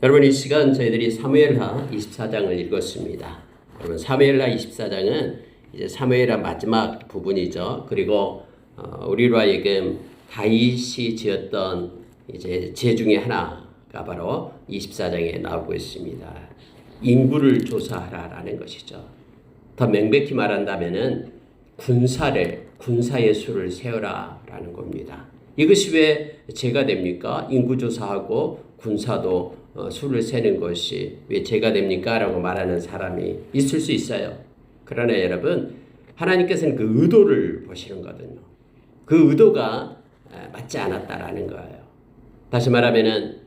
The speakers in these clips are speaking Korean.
여러분, 이 시간 저희들이 사무엘하 24장을 읽었습니다. 여러분, 사무엘하 24장은 이제 사무엘하 마지막 부분이죠. 그리고 우리로 하여금 다윗이 지었던 이제 제 중에 하나가 바로 24장에 나오고 있습니다. 인구를 조사하라라는 것이죠. 더 명백히 말한다면은 군사의 수를 세워라라는 겁니다. 이것이 왜 죄가 됩니까? 인구 조사하고 군사도 수를 세는 것이 왜 죄가 됩니까? 라고 말하는 사람이 있을 수 있어요. 그러나 여러분, 하나님께서는 그 의도를 보시는 거거든요. 그 의도가 맞지 않았다라는 거예요. 다시 말하면은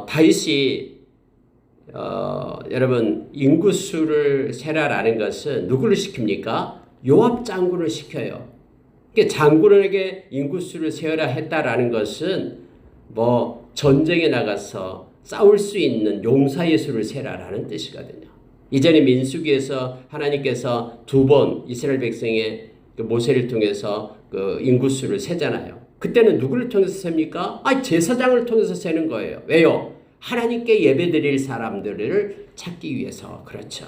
다윗이 여러분 인구수를 세라라는 것은 누구를 시킵니까? 요압 장군을 시켜요. 그러니까 장군에게 인구수를 세어라 했다라는 것은 뭐 전쟁에 나가서 싸울 수 있는 용사의 수를 세라라는 뜻이거든요. 이전에 민수기에서 하나님께서 두 번 이스라엘 백성의 그 모세를 통해서 그 인구수를 세잖아요. 그때는 누구를 통해서 셉니까? 제사장을 통해서 세는 거예요. 왜요? 하나님께 예배드릴 사람들을 찾기 위해서. 그렇죠.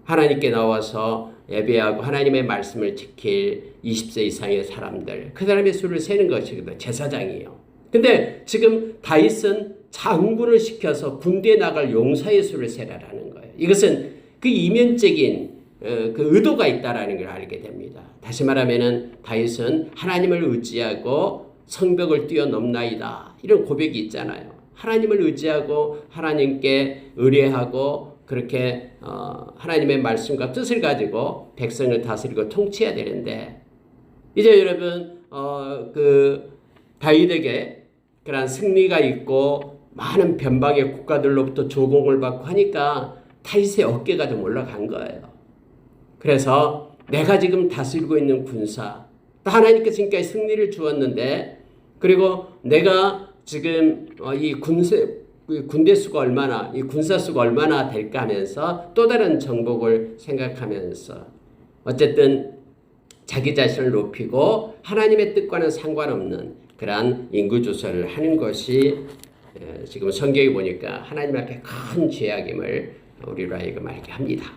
하나님께 나와서 예배하고 하나님의 말씀을 지킬 20세 이상의 사람들, 그 사람의 수를 세는 것이거든요. 제사장이에요. 근데 지금 다윗은 장군을 시켜서 군대에 나갈 용사의 수를 세라라는 거예요. 이것은 그 이면적인 그 의도가 있다라는 걸 알게 됩니다. 다시 말하면은 다윗은 하나님을 의지하고 성벽을 뛰어넘나이다, 이런 고백이 있잖아요. 하나님을 의지하고 하나님께 의뢰하고 그렇게 하나님의 말씀과 뜻을 가지고 백성을 다스리고 통치해야 되는데, 이제 여러분 그 다윗에게 그러한 승리가 있고 많은 변방의 국가들로부터 조공을 받고 하니까 다윗의 어깨가 좀 올라간 거예요. 그래서 내가 지금 다스리고 있는 군사, 또 하나님께서 지금까지 승리를 주었는데, 그리고 내가 지금 이 군대 수가 얼마나, 이 군사 수가 얼마나 될까 하면서 또 다른 정복을 생각하면서 어쨌든 자기 자신을 높이고 하나님의 뜻과는 상관없는 그러한 인구 조사를 하는 것이 지금 성경에 보니까 하나님 앞에 큰 죄악임을 우리로 하여금 알게 합니다.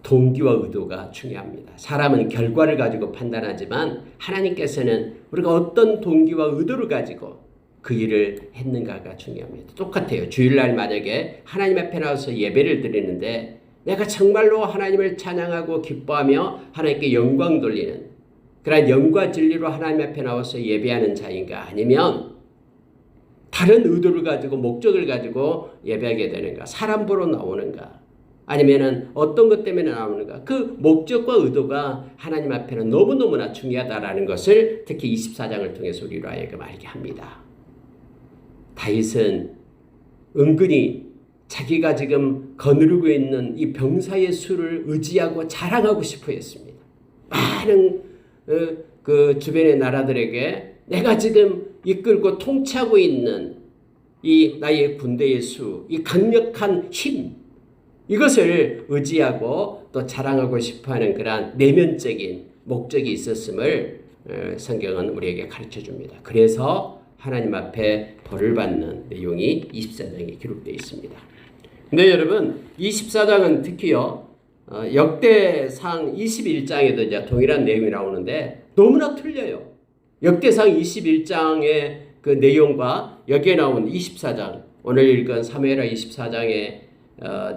동기와 의도가 중요합니다. 사람은 결과를 가지고 판단하지만 하나님께서는 우리가 어떤 동기와 의도를 가지고 그 일을 했는가가 중요합니다. 똑같아요. 주일날 만약에 하나님 앞에 나와서 예배를 드리는데 내가 정말로 하나님을 찬양하고 기뻐하며 하나님께 영광 돌리는 그런 영과 진리로 하나님 앞에 나와서 예배하는 자인가, 아니면 다른 의도를 가지고 목적을 가지고 예배하게 되는가, 사람 보러 나오는가, 아니면은 어떤 것 때문에 나오는가, 그 목적과 의도가 하나님 앞에는 너무너무나 중요하다라는 것을 특히 24장을 통해서 우리로 하여금 알게 합니다. 다윗은 은근히 자기가 지금 거느리고 있는 이 병사의 수를 의지하고 자랑하고 싶어 했습니다. 많은 그 주변의 나라들에게 내가 지금 이끌고 통치하고 있는 이 나의 군대의 수, 이 강력한 힘, 이것을 의지하고 또 자랑하고 싶어하는 그러한 내면적인 목적이 있었음을 성경은 우리에게 가르쳐 줍니다. 그래서 하나님 앞에 벌을 받는 내용이 24장에 기록되어 있습니다. 근데 여러분, 24장은 특히요, 역대상 21장에도 이제 동일한 내용이 나오는데 너무나 틀려요. 역대상 21장의 그 내용과 여기에 나온 24장, 오늘 읽은 사무엘하 24장의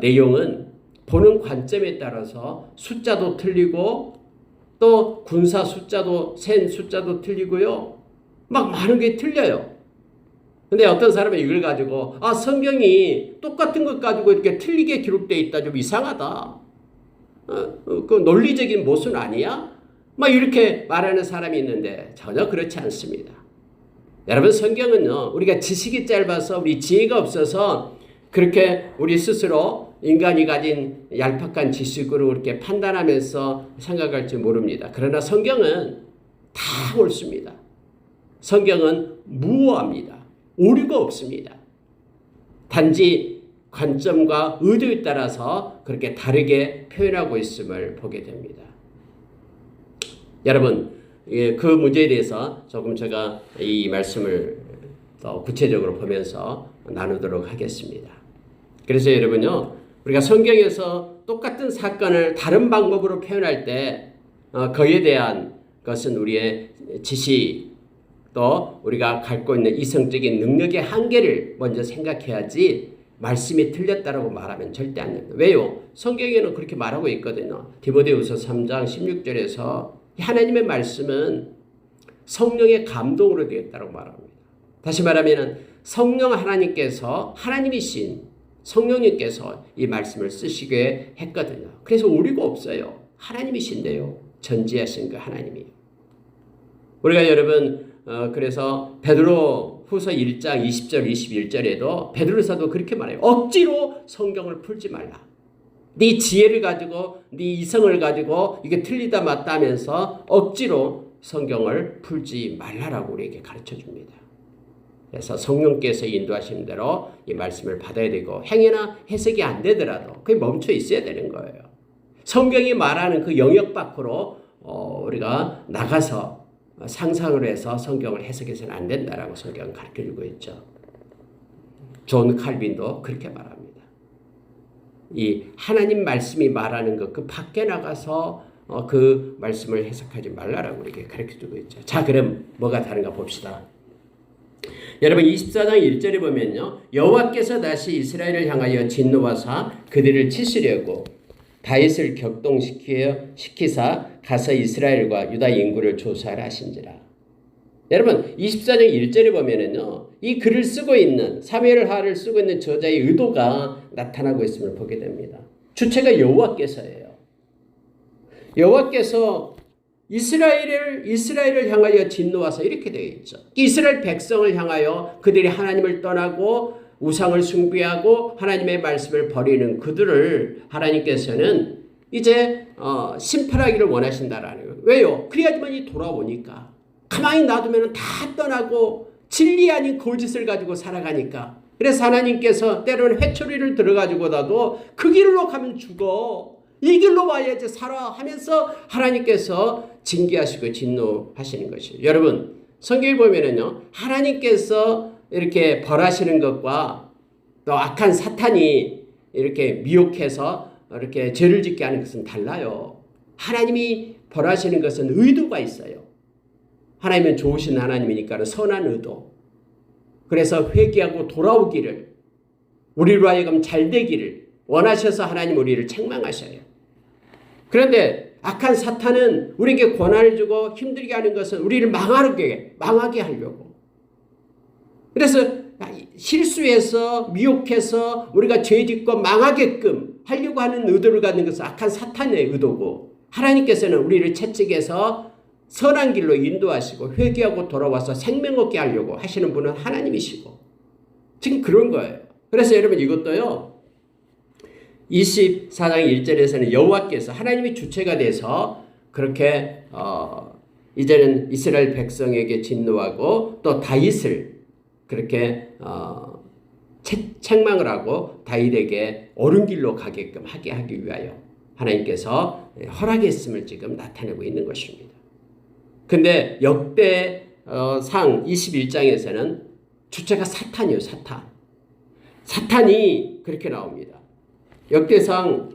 내용은 보는 관점에 따라서 숫자도 틀리고 또 군사 숫자도 센 숫자도 틀리고요. 막 많은 게 틀려요. 근데 어떤 사람은 이걸 가지고 성경이 똑같은 것 가지고 이렇게 틀리게 기록되어 있다, 좀 이상하다. 그 논리적인 모순 아니야? 막 이렇게 말하는 사람이 있는데 전혀 그렇지 않습니다. 여러분, 성경은요, 우리가 지식이 짧아서 우리 지혜가 없어서 그렇게 우리 스스로 인간이 가진 얄팍한 지식으로 그렇게 판단하면서 생각할지 모릅니다. 그러나 성경은 다 옳습니다. 성경은 무오합니다. 오류가 없습니다. 단지 관점과 의도에 따라서 그렇게 다르게 표현하고 있음을 보게 됩니다. 여러분, 그 문제에 대해서 조금 제가 이 말씀을 더 구체적으로 보면서 나누도록 하겠습니다. 그래서 여러분요, 우리가 성경에서 똑같은 사건을 다른 방법으로 표현할 때 그에 대한 것은 우리의 지식 또 우리가 갖고 있는 이성적인 능력의 한계를 먼저 생각해야지 말씀이 틀렸다라고 말하면 절대 안 됩니다. 왜요? 성경에는 그렇게 말하고 있거든요. 디모데후서 3장 16절에서 하나님의 말씀은 성령의 감동으로 되었다고 말합니다. 다시 말하면 성령 하나님께서 하나님이신 성령님께서 이 말씀을 쓰시게 했거든요. 그래서 오류가 없어요. 하나님이신데요. 전지하신 그 하나님이. 우리가 여러분 그래서 베드로 후서 1장 20절 21절에도 베드로사도 그렇게 말해요. 억지로 성경을 풀지 말라. 네 지혜를 가지고 네 이성을 가지고 이게 틀리다 맞다 하면서 억지로 성경을 풀지 말라라고 우리에게 가르쳐 줍니다. 그래서 성령께서 인도하신 대로 이 말씀을 받아야 되고 행여나 해석이 안 되더라도 그게 멈춰 있어야 되는 거예요. 성경이 말하는 그 영역 밖으로 우리가 나가서 상상을 해서 성경을 해석해서는 안 된다라고 성경은 가르쳐주고 있죠. 존 칼빈도 그렇게 말합니다. 이 하나님 말씀이 말하는 것 그 밖에 나가서 그 말씀을 해석하지 말라라고 이렇게 가르쳐주고 있죠. 자, 그럼 뭐가 다른가 봅시다. 여러분 24장 1절에 보면요. 여호와께서 다시 이스라엘을 향하여 진노하사 그들을 치시려고 다윗을 격동시키사 가서 이스라엘과 유다 인구를 조사하라 하신지라. 여러분 24장 1절에 보면은요. 이 글을 쓰고 있는 사무엘하를 쓰고 있는 저자의 의도가 나타나고 있음을 보게 됩니다. 주체가 여호와께서예요. 여호와께서 이스라엘을 향하여 진노하사 이렇게 되어 있죠. 이스라엘 백성을 향하여 그들이 하나님을 떠나고 우상을 숭배하고 하나님의 말씀을 버리는 그들을 하나님께서는 이제 심판하기를 원하신다라는 거예요. 왜요? 그래야지만이 돌아오니까. 가만히 놔두면 다 떠나고 진리 아닌 거짓을 가지고 살아가니까. 그래서 하나님께서 때로는 회초리를 들어가지고 나도 그 길로 가면 죽어. 이 길로 와야지 살아 하면서 하나님께서 징계하시고 진노하시는 것이에요. 여러분 성경에 보면은요. 하나님께서 이렇게 벌하시는 것과 또 악한 사탄이 이렇게 미혹해서 이렇게 죄를 짓게 하는 것은 달라요. 하나님이 벌하시는 것은 의도가 있어요. 하나님은 좋으신 하나님이니까 선한 의도. 그래서 회개하고 돌아오기를 우리로 하여금 잘 되기를 원하셔서 하나님 우리를 책망하셔요. 그런데 악한 사탄은 우리에게 권한을 주고 힘들게 하는 것은 우리를 망하게 하려고. 그래서 실수해서 미혹해서 우리가 죄짓고 망하게끔 하려고 하는 의도를 갖는 것은 악한 사탄의 의도고 하나님께서는 우리를 채찍해서 선한 길로 인도하시고 회개하고 돌아와서 생명 얻게 하려고 하시는 분은 하나님이시고 지금 그런 거예요. 그래서 여러분 이것도요. 24장 1절에서는 여호와께서 하나님이 주체가 돼서 그렇게 이제는 이스라엘 백성에게 진노하고 또 다윗을 그렇게 책망을 하고 다윗에게 옳은 길로 가게끔 하게 하기 위하여 하나님께서 허락했음을 지금 나타내고 있는 것입니다. 근데 역대상 21장에서는 주체가 사탄이에요. 사탄이 그렇게 나옵니다. 역대상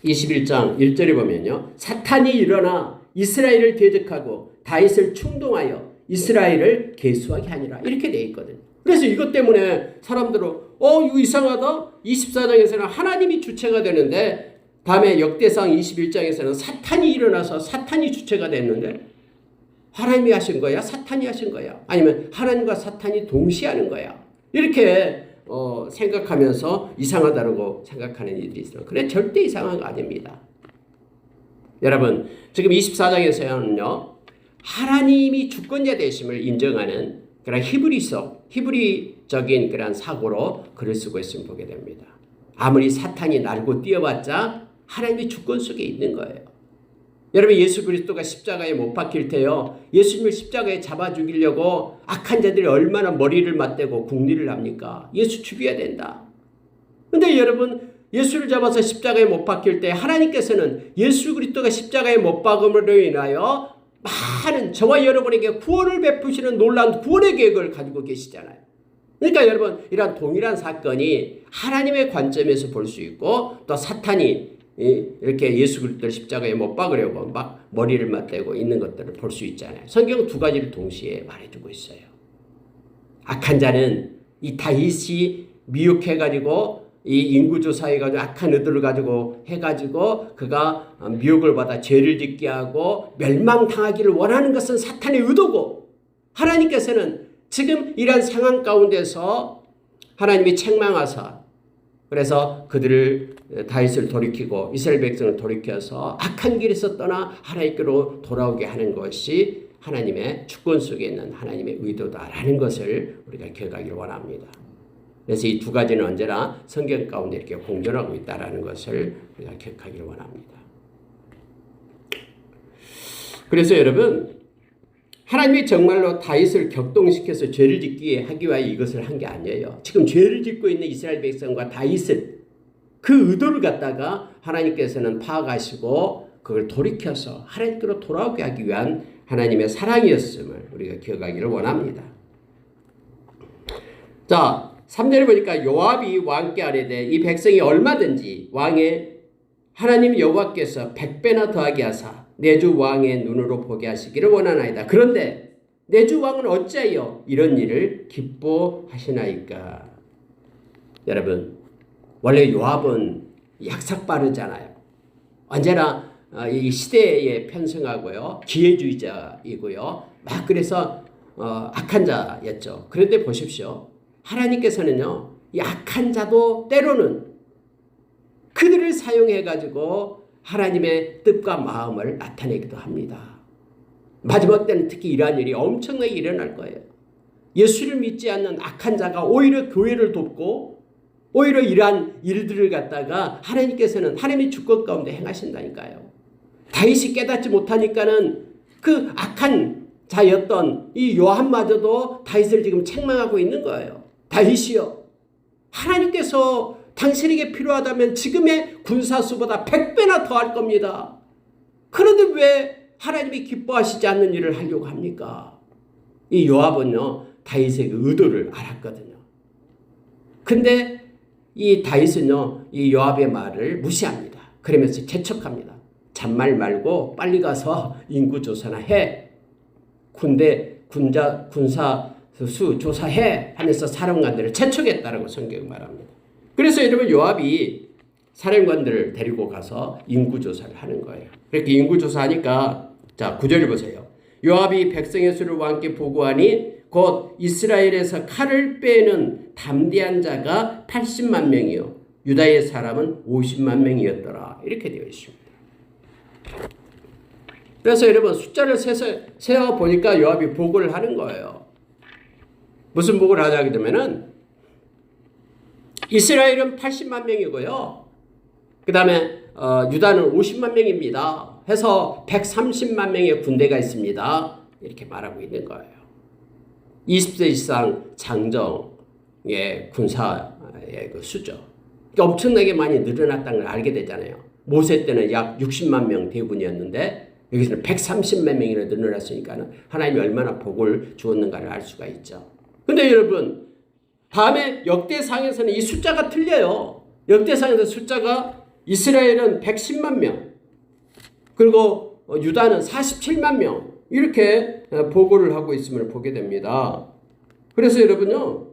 21장 1절에 보면요. 사탄이 일어나 이스라엘을 대적하고 다윗을 충동하여 이스라엘을 계수하게 하니라. 이렇게 되어 있거든요. 그래서 이것 때문에 사람들은 이거 이상하다. 24장에서는 하나님이 주체가 되는데 다음에 역대상 21장에서는 사탄이 일어나서 사탄이 주체가 됐는데 하나님이 하신 거야? 사탄이 하신 거야? 아니면 하나님과 사탄이 동시에 하는 거야? 이렇게 생각하면서 이상하다고 생각하는 일이 있어요. 그래 절대 이상한 거 아닙니다. 여러분 지금 24장에서는요. 하나님이 주권자 되심을 인정하는 그런 히브리적인 그런 사고로 글을 쓰고 있음을 보게 됩니다. 아무리 사탄이 날고 뛰어봤자 하나님이 주권 속에 있는 거예요. 여러분 예수 그리스도가 십자가에 못 박힐 때요. 예수님을 십자가에 잡아 죽이려고 악한 자들이 얼마나 머리를 맞대고 궁리를 합니까? 예수 죽여야 된다. 근데 여러분 예수를 잡아서 십자가에 못 박힐 때 하나님께서는 예수 그리스도가 십자가에 못 박음으로 인하여 많은 저와 여러분에게 구원을 베푸시는 놀라운 구원의 계획을 가지고 계시잖아요. 그러니까 여러분 이런 동일한 사건이 하나님의 관점에서 볼 수 있고 또 사탄이 이렇게 예수 그리스도를 십자가에 못 박으려고 막 머리를 맞대고 있는 것들을 볼 수 있잖아요. 성경은 두 가지를 동시에 말해주고 있어요. 악한 자는 이 다윗이 미혹해가지고 이 인구조사해가지고 악한 의도를 가지고 해가지고 그가 미혹을 받아 죄를 짓게 하고 멸망당하기를 원하는 것은 사탄의 의도고, 하나님께서는 지금 이런 상황 가운데서 하나님이 책망하사 그래서 그들을 다윗을 돌이키고 이스라엘 백성을 돌이켜서 악한 길에서 떠나 하나님께로 돌아오게 하는 것이 하나님의 주권 속에 있는 하나님의 의도다라는 것을 우리가 기억하기를 원합니다. 그래서 이 두 가지는 언제나 성경 가운데 이렇게 공존하고 있다는 것을 우리가 기억하기를 원합니다. 그래서 여러분, 하나님이 정말로 다윗을 격동시켜서 죄를 짓게 하기 위하여 이것을 한 게 아니에요. 지금 죄를 짓고 있는 이스라엘 백성과 다윗은 그 의도를 갖다가 하나님께서는 파악하시고 그걸 돌이켜서 하나님께로 돌아오게 하기 위한 하나님의 사랑이었음을 우리가 기억하기를 원합니다. 자, 3절에 보니까 요압이 왕께 아뢰되 이 백성이 얼마든지 왕의 하나님 여호와께서 100배나 더하게 하사 내 주 왕의 눈으로 보게 하시기를 원하나이다. 그런데 내 주 왕은 어찌하여 이런 일을 기뻐하시나이까? 여러분, 원래 요압은 약삭빠르잖아요. 언제나 이 시대에 편승하고요, 기회주의자이고요, 막 그래서 악한 자였죠. 그런데 보십시오. 하나님께서는요, 이 악한 자도 때로는 그들을 사용해가지고 하나님의 뜻과 마음을 나타내기도 합니다. 마지막 때는 특히 이러한 일이 엄청나게 일어날 거예요. 예수를 믿지 않는 악한 자가 오히려 교회를 돕고 오히려 이러한 일들을 갖다가 하나님께서는 하나님의 주권 가운데 행하신다니까요. 다윗이 깨닫지 못하니까는 그 악한 자였던 이 요압마저도 다윗을 지금 책망하고 있는 거예요. 다윗이요, 하나님께서 당신에게 필요하다면 지금의 군사수보다 100배나 더할 겁니다. 그런데 왜 하나님이 기뻐하시지 않는 일을 하려고 합니까? 이 요압은요, 다윗의 의도를 알았거든요. 근데 이 다윗은요, 이 요압의 말을 무시합니다. 그러면서 재촉합니다. 잔말 말고 빨리 가서 인구조사나 해. 군사 수 조사해 하면서 사령관들을 재촉했다라고 성경이 말합니다. 그래서 여러분, 요압이 사령관들을 데리고 가서 인구조사를 하는 거예요. 그렇게 인구조사하니까, 자, 9절을 보세요. 요압이 백성의 수를 왕께 보고하니 곧 이스라엘에서 칼을 빼는 담대한 자가 80만 명이요 유다의 사람은 50만 명이었더라. 이렇게 되어 있습니다. 그래서 여러분, 숫자를 세어 보니까 요압이 보고를 하는 거예요. 무슨 보고를 하자게 되면은 이스라엘은 80만 명이고요. 그 다음에 유다는 50만 명입니다. 해서 130만 명의 군대가 있습니다. 이렇게 말하고 있는 거예요. 20세 이상 장정의 군사의 그 수죠. 엄청나게 많이 늘어났다는 걸 알게 되잖아요. 모세 때는 약 60만 명 대군이었는데 여기서는 130만 명이나 늘어났으니까 하나님이 얼마나 복을 주었는가를 알 수가 있죠. 근데 여러분, 다음에 역대상에서는 이 숫자가 틀려요. 역대상에서 숫자가 이스라엘은 110만 명, 그리고 유다는 47만 명, 이렇게 보고를 하고 있음을 보게 됩니다. 그래서 여러분요,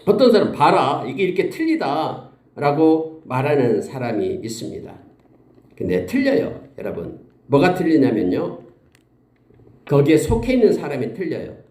어떤 사람 봐라, 이게 이렇게 틀리다라고 말하는 사람이 있습니다. 근데 틀려요, 여러분. 뭐가 틀리냐면요, 거기에 속해 있는 사람이 틀려요.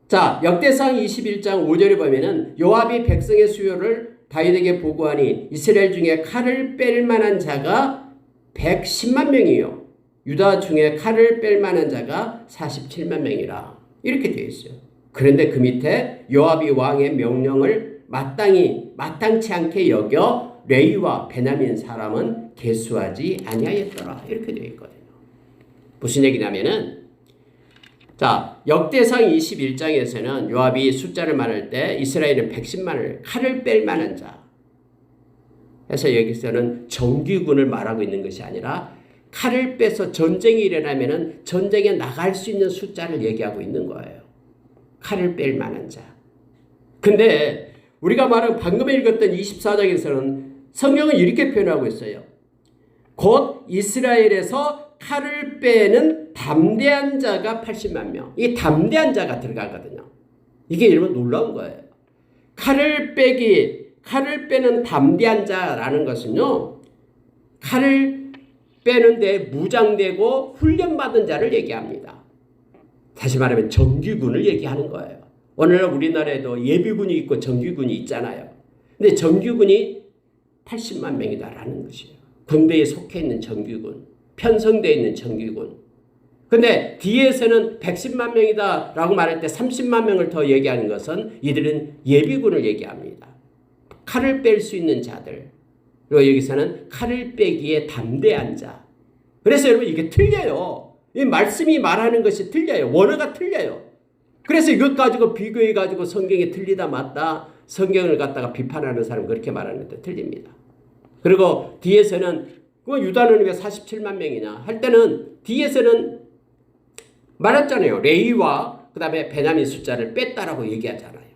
자, 역대상 21장 5절에 보면은 요압이 백성의 수요를 다윗에게 보고하니 이스라엘 중에 칼을 뺄 만한 자가 110만 명이요 유다 중에 칼을 뺄 만한 자가 47만 명이라. 이렇게 되어 있어요. 그런데 그 밑에 요압이 왕의 명령을 마땅치 않게 여겨 레위와 베냐민 사람은 계수하지 아니하였더라. 이렇게 되어 있거든요. 무슨 얘기냐면은, 자, 역대상 21장에서는 요압이 숫자를 말할 때 이스라엘은 110만을 칼을 뺄 만한 자 해서 여기서는 정규군을 말하고 있는 것이 아니라 칼을 빼서 전쟁이 일어나면은 전쟁에 나갈 수 있는 숫자를 얘기하고 있는 거예요. 칼을 뺄 만한 자. 근데 우리가 말한 방금 읽었던 24장에서는 성경은 이렇게 표현하고 있어요. 곧 이스라엘에서 칼을 빼는 담대한 자가 80만 명. 이 담대한 자가 들어가거든요. 이게 여러분 놀라운 거예요. 칼을 빼는 담대한 자라는 것은요, 칼을 빼는데 무장되고 훈련받은 자를 얘기합니다. 다시 말하면 정규군을 얘기하는 거예요. 오늘날 우리나라에도 예비군이 있고 정규군이 있잖아요. 근데 정규군이 80만 명이다라는 것이에요. 군대에 속해 있는 정규군, 편성되어 있는 정규군. 근데 뒤에서는 110만 명이다라고 말할 때 30만 명을 더 얘기하는 것은 이들은 예비군을 얘기합니다. 칼을 뺄 수 있는 자들. 그리고 여기서는 칼을 빼기에 담대한 자. 그래서 여러분 이게 틀려요. 이 말씀이 말하는 것이 틀려요. 원어가 틀려요. 그래서 이것 가지고 비교해가지고 성경이 틀리다 맞다 성경을 갖다가 비판하는 사람은 그렇게 말하는데 틀립니다. 그리고 뒤에서는 유다는 왜 47만 명이냐 할 때는 뒤에서는 말했잖아요. 레위와 그 다음에 베냐민 숫자를 뺐다라고 얘기하잖아요.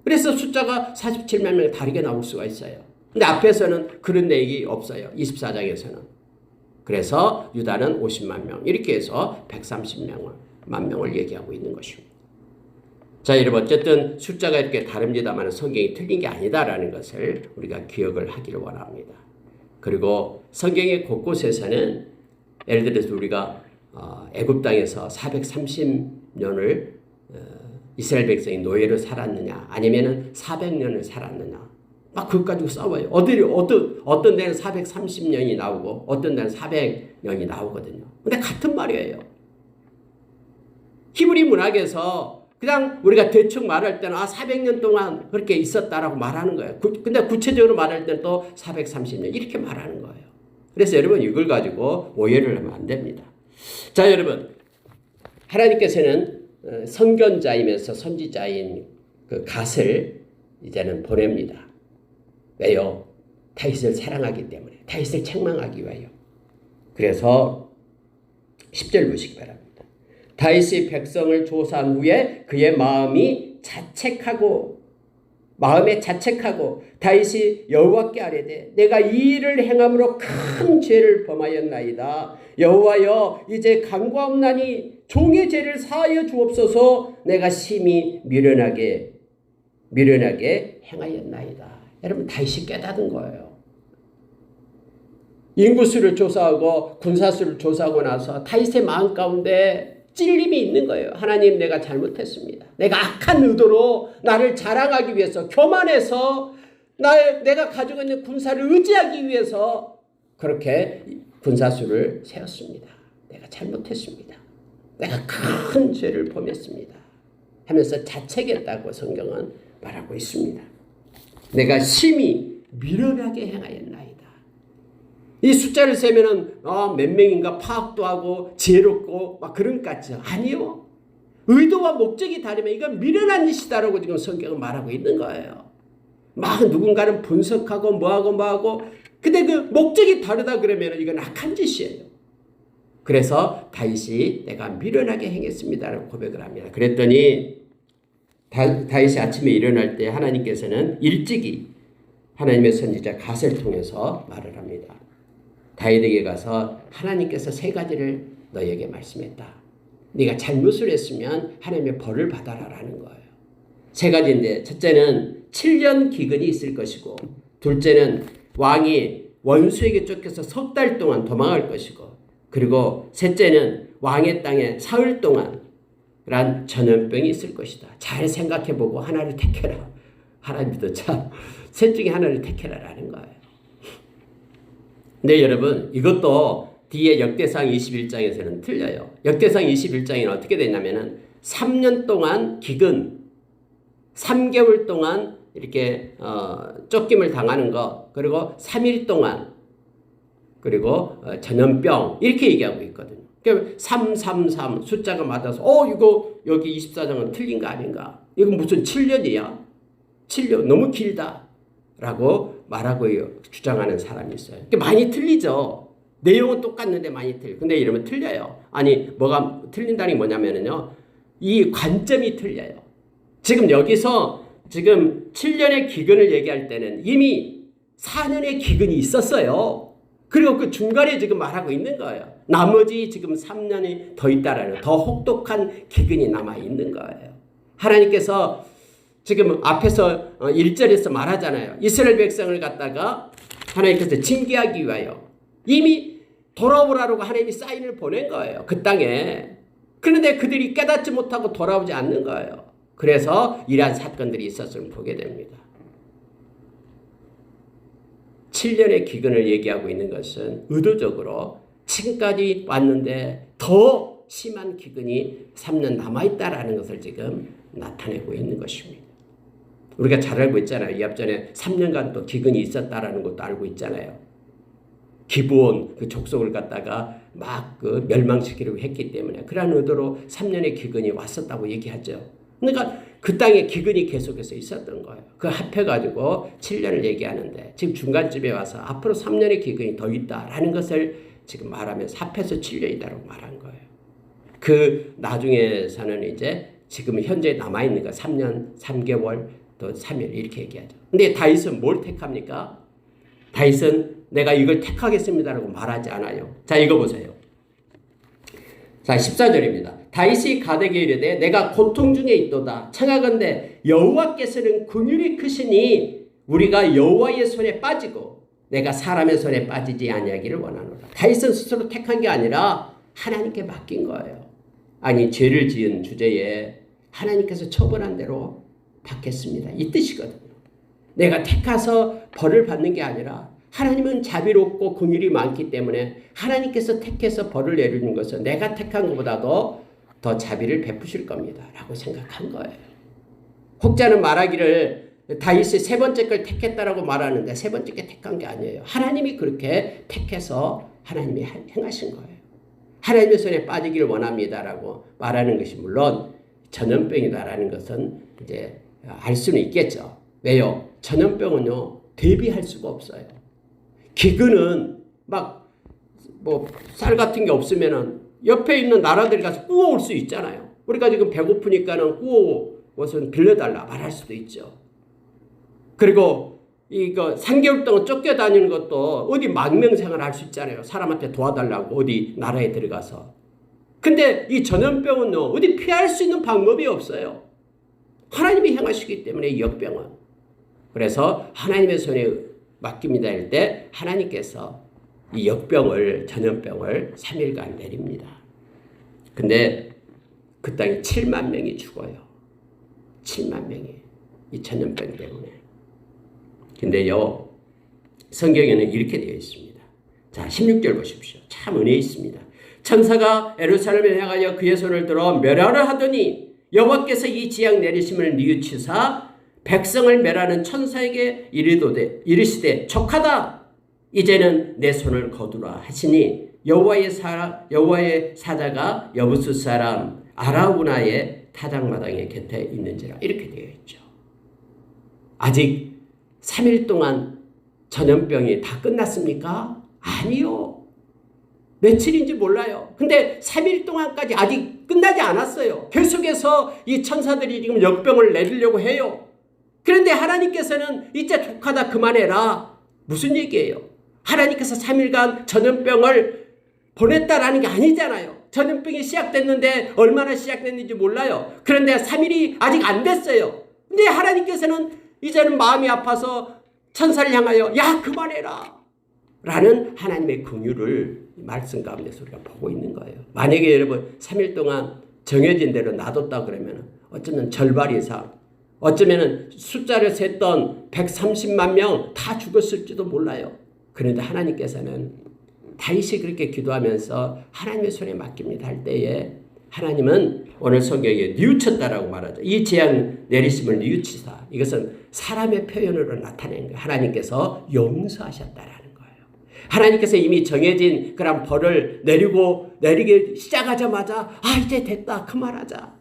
그래서 숫자가 47만 명이 다르게 나올 수가 있어요. 근데 앞에서는 그런 내용이 없어요. 24장에서는. 그래서 유다는 50만 명 이렇게 해서 130만 명을 얘기하고 있는 것입니다. 자, 여러분 어쨌든 숫자가 이렇게 다릅니다만 성경이 틀린 게 아니다라는 것을 우리가 기억을 하기를 원합니다. 그리고 성경의 곳곳에서는 예를 들어서 우리가 애굽 땅에서 430년을 이스라엘 백성이 노예로 살았느냐 아니면은 400년을 살았느냐 막 그것 가지고 싸워요. 어떤 데는 430년이 나오고 어떤 데는 400년이 나오거든요. 근데 같은 말이에요. 히브리 문학에서 그냥 우리가 대충 말할 때는 400년 동안 그렇게 있었다라고 말하는 거예요. 근데 구체적으로 말할 때는 또 430년 이렇게 말하는 거예요. 그래서 여러분 이걸 가지고 오해를 하면 안 됩니다. 자, 여러분 하나님께서는 선견자이면서 선지자인 그 갓을 이제는 보냅니다. 왜요? 다윗을 사랑하기 때문에 다윗을 책망하기 위하여. 그래서 10절 보시기 바랍니다. 다윗이 백성을 조사한 후에 그의 마음에 자책하고 다윗이 여호와께 아뢰되 내가 이 일을 행함으로 큰 죄를 범하였나이다. 여호와여 이제 간과없나니 종의 죄를 사하여 주옵소서. 내가 심히 미련하게 행하였나이다. 여러분 다윗이 깨닫은 거예요. 인구수를 조사하고 군사수를 조사하고 나서 다윗의 마음 가운데 찔림이 있는 거예요. 하나님 내가 잘못했습니다. 내가 악한 의도로 나를 자랑하기 위해서 교만해서 내가 가지고 있는 군사를 의지하기 위해서 그렇게 군사수를 세웠습니다. 내가 잘못했습니다. 내가 큰 죄를 범했습니다. 하면서 자책했다고 성경은 말하고 있습니다. 내가 심히 미련하게 행하였나이다. 이 숫자를 세면은 몇 명인가 파악도 하고 지혜롭고 막 그런 것 같죠. 아니요. 의도와 목적이 다르면 이건 미련한 짓이다라고 지금 성경은 말하고 있는 거예요. 막 누군가는 분석하고 뭐하고 근데 그 목적이 다르다 그러면 이건 악한 짓이에요. 그래서 다윗이 내가 미련하게 행했습니다라고 고백을 합니다. 그랬더니 다윗이 아침에 일어날 때 하나님께서는 일찍이 하나님의 선지자 갓을 통해서 말을 합니다. 다윗에게 가서 하나님께서 3가지를 너에게 말씀했다. 네가 잘못을 했으면 하나님의 벌을 받아라라는 거예요. 3가지인데 첫째는 7년 기근이 있을 것이고 둘째는 왕이 원수에게 쫓겨서 3달 동안 도망할 것이고 그리고 셋째는 왕의 땅에 사흘 동안 란 전염병이 있을 것이다. 잘 생각해보고 하나를 택해라. 하나님도 참 셋 중에 하나를 택해라라는 거예요. 네, 여러분 이것도 뒤에 역대상 21장에서는 틀려요. 역대상 21장에는 어떻게 되냐면은 3년 동안 기근 3개월 동안 이렇게 쫓김을 당하는 것 그리고 3일 동안 그리고 전염병 이렇게 얘기하고 있거든요. 그러니까 333 숫자가 맞아서 이거 여기 24장은 틀린 거 아닌가? 이건 무슨 7년이야? 7년 너무 길다 라고 말하고 주장하는 사람이 있어요. 많이 틀리죠. 내용은 똑같는데 많이 틀려. 근데 이러면 틀려요. 아니 뭐가 틀린다는 게 뭐냐면요. 이 관점이 틀려요. 지금 여기서 지금 7년의 기근을 얘기할 때는 이미 4년의 기근이 있었어요. 그리고 그 중간에 지금 말하고 있는 거예요. 나머지 지금 3년이 더 있다라는 더 혹독한 기근이 남아 있는 거예요. 하나님께서 지금 앞에서 1절에서 말하잖아요. 이스라엘 백성을 갖다가 하나님께서 징계하기 위하여 이미 돌아오라고 하나님이 사인을 보낸 거예요. 그 땅에. 그런데 그들이 깨닫지 못하고 돌아오지 않는 거예요. 그래서 이러한 사건들이 있었음을 보게 됩니다. 7년의 기근을 얘기하고 있는 것은 의도적으로 지금까지 왔는데 더 심한 기근이 3년 남아있다라는 것을 지금 나타내고 있는 것입니다. 우리가 잘 알고 있잖아요. 이 앞전에 3년간 또 기근이 있었다라는 것도 알고 있잖아요. 기브온 그 족속을 갖다가 막 그 멸망시키려고 했기 때문에 그러한 의도로 3년의 기근이 왔었다고 얘기하죠. 그러니까 그 땅에 기근이 계속해서 있었던 거예요. 그 합해가지고 7년을 얘기하는데 지금 중간쯤에 와서 앞으로 3년의 기근이 더 있다라는 것을 지금 말하면서 합해서 7년이다라고 말한 거예요. 그 나중에서는 이제 지금 현재 남아있는 거 3년 3개월 또 3일 이렇게 얘기하죠. 근데 다윗은 뭘 택합니까? 다윗은 내가 이걸 택하겠습니다라고 말하지 않아요. 자, 읽어보세요. 자, 14절입니다. 다윗이 가드에게 이르되 내가 고통 중에 있도다. 청하건대 여호와께서는 긍휼이 크시니 우리가 여호와의 손에 빠지고 내가 사람의 손에 빠지지 아니하기를 원하노라. 다윗은 스스로 택한 게 아니라 하나님께 맡긴 거예요. 아니 죄를 지은 주제에 하나님께서 처벌한 대로 받겠습니다. 이 뜻이거든요. 내가 택해서 벌을 받는 게 아니라 하나님은 자비롭고 긍휼이 많기 때문에 하나님께서 택해서 벌을 내리는 것은 내가 택한 것보다도 더 자비를 베푸실 겁니다. 라고 생각한 거예요. 혹자는 말하기를 다윗이 세 번째 걸 택했다라고 말하는데 세 번째 게 택한 게 아니에요. 하나님이 그렇게 택해서 하나님이 행하신 거예요. 하나님의 손에 빠지기를 원합니다라고 말하는 것이 물론 전염병이다라는 것은 이제 알 수는 있겠죠. 왜요? 전염병은요 대비할 수가 없어요. 기근은 막 뭐 쌀 같은 게 없으면은 옆에 있는 나라들이 가서 구워올 수 있잖아요. 우리가 지금 배고프니까는 구워서 빌려달라 말할 수도 있죠. 그리고 이거 3개월 동안 쫓겨다니는 것도 어디 망명생활 할 수 있잖아요. 사람한테 도와달라고 어디 나라에 들어가서. 근데 이 전염병은요 어디 피할 수 있는 방법이 없어요. 하나님이 행하시기 때문에 이 역병은. 그래서 하나님의 손에 맡깁니다 할 때 하나님께서 이 역병을 전염병을 3일간 내립니다. 근데 그 땅에 7만 명이 죽어요. 7만 명이 이 전염병 때문에. 근데요 성경에는 이렇게 되어 있습니다. 자 16절 보십시오. 참 은혜 있습니다. 천사가 예루살렘을 향하여 그의 손을 들어 멸하려 하더니 여호와께서 이 지약 내리심을 뉘우치사 백성을 멸하는 천사에게 이르시되 족하다. 이제는 내 손을 거두라 하시니 여호와의 사자가 여부스 사람 아라우나의 타작마당의 곁에 있는지라 이렇게 되어 있죠. 아직 3일 동안 전염병이 다 끝났습니까? 아니요. 며칠인지 몰라요. 근데 3일 동안까지 아직 끝나지 않았어요. 계속해서 이 천사들이 지금 역병을 내리려고 해요. 그런데 하나님께서는 이제 족하다 그만해라. 무슨 얘기예요? 하나님께서 3일간 전염병을 보냈다라는 게 아니잖아요. 전염병이 시작됐는데 얼마나 시작됐는지 몰라요. 그런데 3일이 아직 안 됐어요. 근데 하나님께서는 이제는 마음이 아파서 천사를 향하여 야 그만해라 라는 하나님의 긍휼을 말씀 가운데서 우리가 보고 있는 거예요. 만약에 여러분 3일 동안 정해진 대로 놔뒀다 그러면 어쩌면 절반 이상 어쩌면 숫자를 셌던 130만 명 다 죽었을지도 몰라요. 그런데 하나님께서는 다윗이 그렇게 기도하면서 하나님의 손에 맡깁니다 할 때에 하나님은 오늘 성경에 뉘우쳤다라고 말하죠. 이 재앙 내리심을 뉘우치사. 이것은 사람의 표현으로 나타낸 거예요. 하나님께서 용서하셨다라는 거예요. 하나님께서 이미 정해진 그런 벌을 내리기 시작하자마자 이제 됐다 그만하자.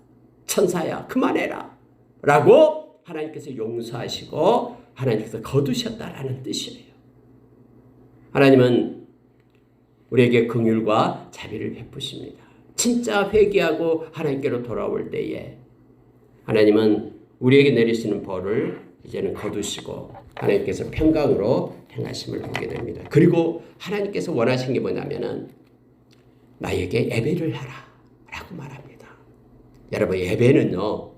천사야 그만해라 라고 하나님께서 용서하시고 하나님께서 거두셨다라는 뜻이에요. 하나님은 우리에게 긍휼과 자비를 베푸십니다. 진짜 회개하고 하나님께로 돌아올 때에 하나님은 우리에게 내리시는 벌을 이제는 거두시고 하나님께서 평강으로 행하심을 보게 됩니다. 그리고 하나님께서 원하신 게 뭐냐면은 나에게 예배를 하라 라고 말합니다. 여러분, 예배는요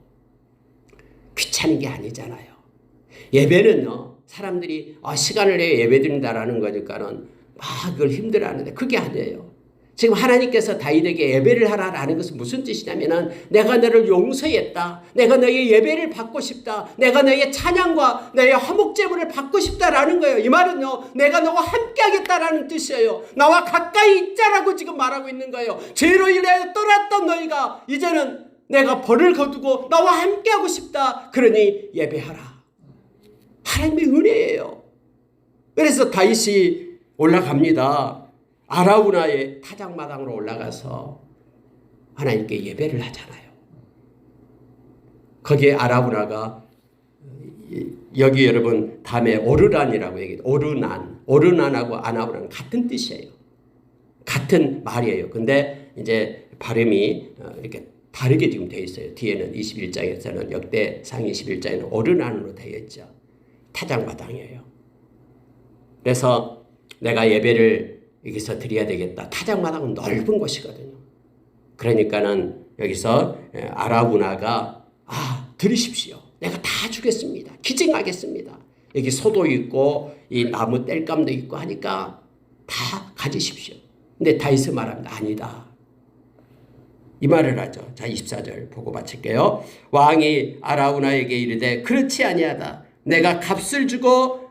귀찮은 게 아니잖아요. 예배는요 사람들이 시간을 내어 예배드린다라는 거니까는 그걸 힘들어하는데 그게 아니에요. 지금 하나님께서 다윗에게 예배를 하라라는 것은 무슨 뜻이냐면은 내가 너를 용서했다. 내가 너의 예배를 받고 싶다. 내가 너의 찬양과 너의 화목제물을 받고 싶다라는 거예요. 이 말은요, 내가 너와 함께하겠다라는 뜻이에요. 나와 가까이 있자라고 지금 말하고 있는 거예요. 죄로 인하여 떠났던 너희가 이제는 내가 벌을 거두고 나와 함께하고 싶다. 그러니 예배하라. 하나님의 은혜예요. 그래서 다윗이 올라갑니다. 아라우나의 타작마당으로 올라가서 하나님께 예배를 하잖아요. 거기에 아라우나가 여기 여러분 다음에 오르란이라고 얘기해요. 오르난하고 아나우라는 같은 뜻이에요. 같은 말이에요. 근데 이제 발음이 이렇게 다르게 지금 되어 있어요. 뒤에는 21장에서는 역대상 21장에는 오르난으로 되어 있죠. 타작마당이에요. 그래서 내가 예배를 여기서 드려야 되겠다. 타작마당은 넓은 곳이거든요. 그러니까는 여기서 아라우나가 들으십시오. 내가 다 주겠습니다. 기증하겠습니다. 여기 소도 있고 이 나무 땔감도 있고 하니까 다 가지십시오. 근데 다윗은 말합니다. 아니다. 이 말을 하죠. 자, 24절 보고 마칠게요. 왕이 아라우나에게 이르되 그렇지 아니하다. 내가 값을 주고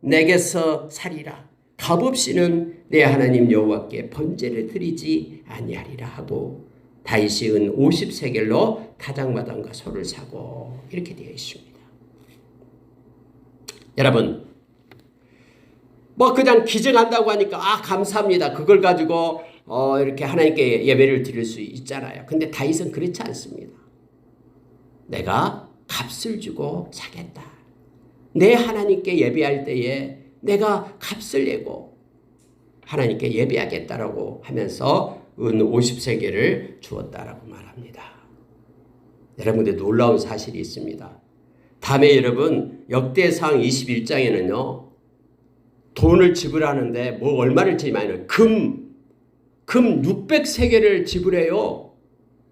내게서 살이라. 값없이는 내 하나님 여호와께 번제를 드리지 아니하리라 하고 다윗이 은 50세겔로 타작마당과 소를 사고 이렇게 되어 있습니다. 여러분, 그냥 기증한다고 하니까 감사합니다. 그걸 가지고 이렇게 하나님께 예배를 드릴 수 있잖아요. 근데 다윗은 그렇지 않습니다. 내가 값을 주고 사겠다. 내 하나님께 예배할 때에 내가 값을 내고 하나님께 예배하겠다라고 하면서 은 50세겔을 주었다라고 말합니다. 여러분들 놀라운 사실이 있습니다. 다음에 여러분 역대상 21장에는요. 돈을 지불하는데 얼마를 지불하냐면 금 600세겔을 지불해요.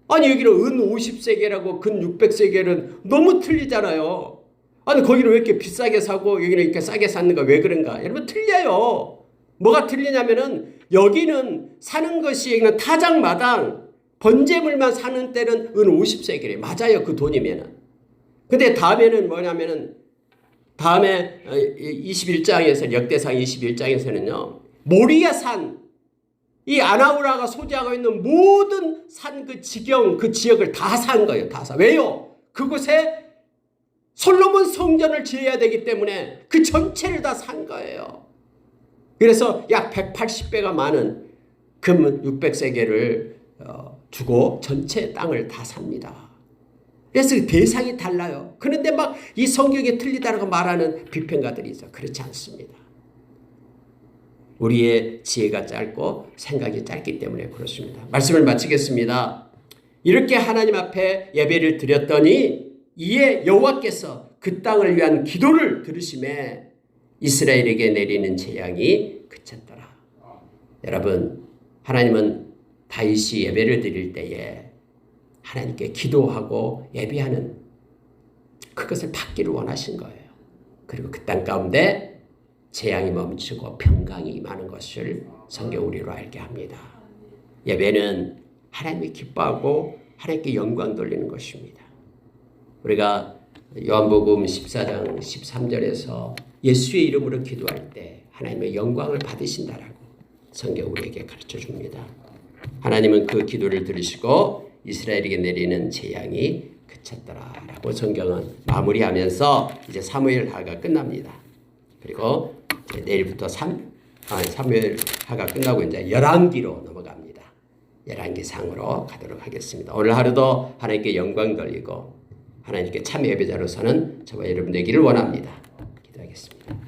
아니 여기는 은 50세겔하고 금 600세겔은 너무 틀리잖아요. 아니 거기는 왜 이렇게 비싸게 사고 여기는 이렇게 싸게 샀는가? 왜 그런가? 여러분 틀려요. 뭐가 틀리냐면은 여기는 사는 것이 여기는 타작마당 번제물만 사는 때는 은 50세겔이에요. 맞아요. 그 돈이면은. 근데 다음에는 뭐냐면은 다음에 21장에서 역대상 21장에서는요. 모리아산 이 아나우라가 소지하고 있는 모든 산 그 지경 그 지역을 다 산 거예요. 다 사. 왜요? 그곳에 솔로몬 성전을 지어야 되기 때문에 그 전체를 다 산 거예요. 그래서 약 180배가 많은 금 600세겔을 주고 전체 땅을 다 삽니다. 그래서 대상이 달라요. 그런데 막 이 성경에 틀리다라고 말하는 비평가들이 있어요. 그렇지 않습니다. 우리의 지혜가 짧고 생각이 짧기 때문에 그렇습니다. 말씀을 마치겠습니다. 이렇게 하나님 앞에 예배를 드렸더니 이에 여호와께서 그 땅을 위한 기도를 들으심에 이스라엘에게 내리는 재앙이 그쳤더라. 여러분, 하나님은 다윗이 예배를 드릴 때에 하나님께 기도하고 예배하는 그것을 받기를 원하신 거예요. 그리고 그 땅 가운데 재앙이 멈추고 평강이 임하는 것을 성경 우리로 알게 합니다. 예배는 하나님이 기뻐하고 하나님께 영광 돌리는 것입니다. 우리가 요한복음 14장 13절에서 예수의 이름으로 기도할 때 하나님의 영광을 받으신다라고 성경 우리에게 가르쳐 줍니다. 하나님은 그 기도를 들으시고 이스라엘에게 내리는 재앙이 그쳤더라라고 성경은 마무리하면서 이제 사무엘하가 끝납니다. 그리고 이제 내일부터 사무엘하가 끝나고 이제 열왕기로 넘어갑니다. 열왕기 상으로 가도록 하겠습니다. 오늘 하루도 하나님께 영광 돌리고 하나님께 참 예배자로서는 저와 여러분 되기를 원합니다. 기도하겠습니다.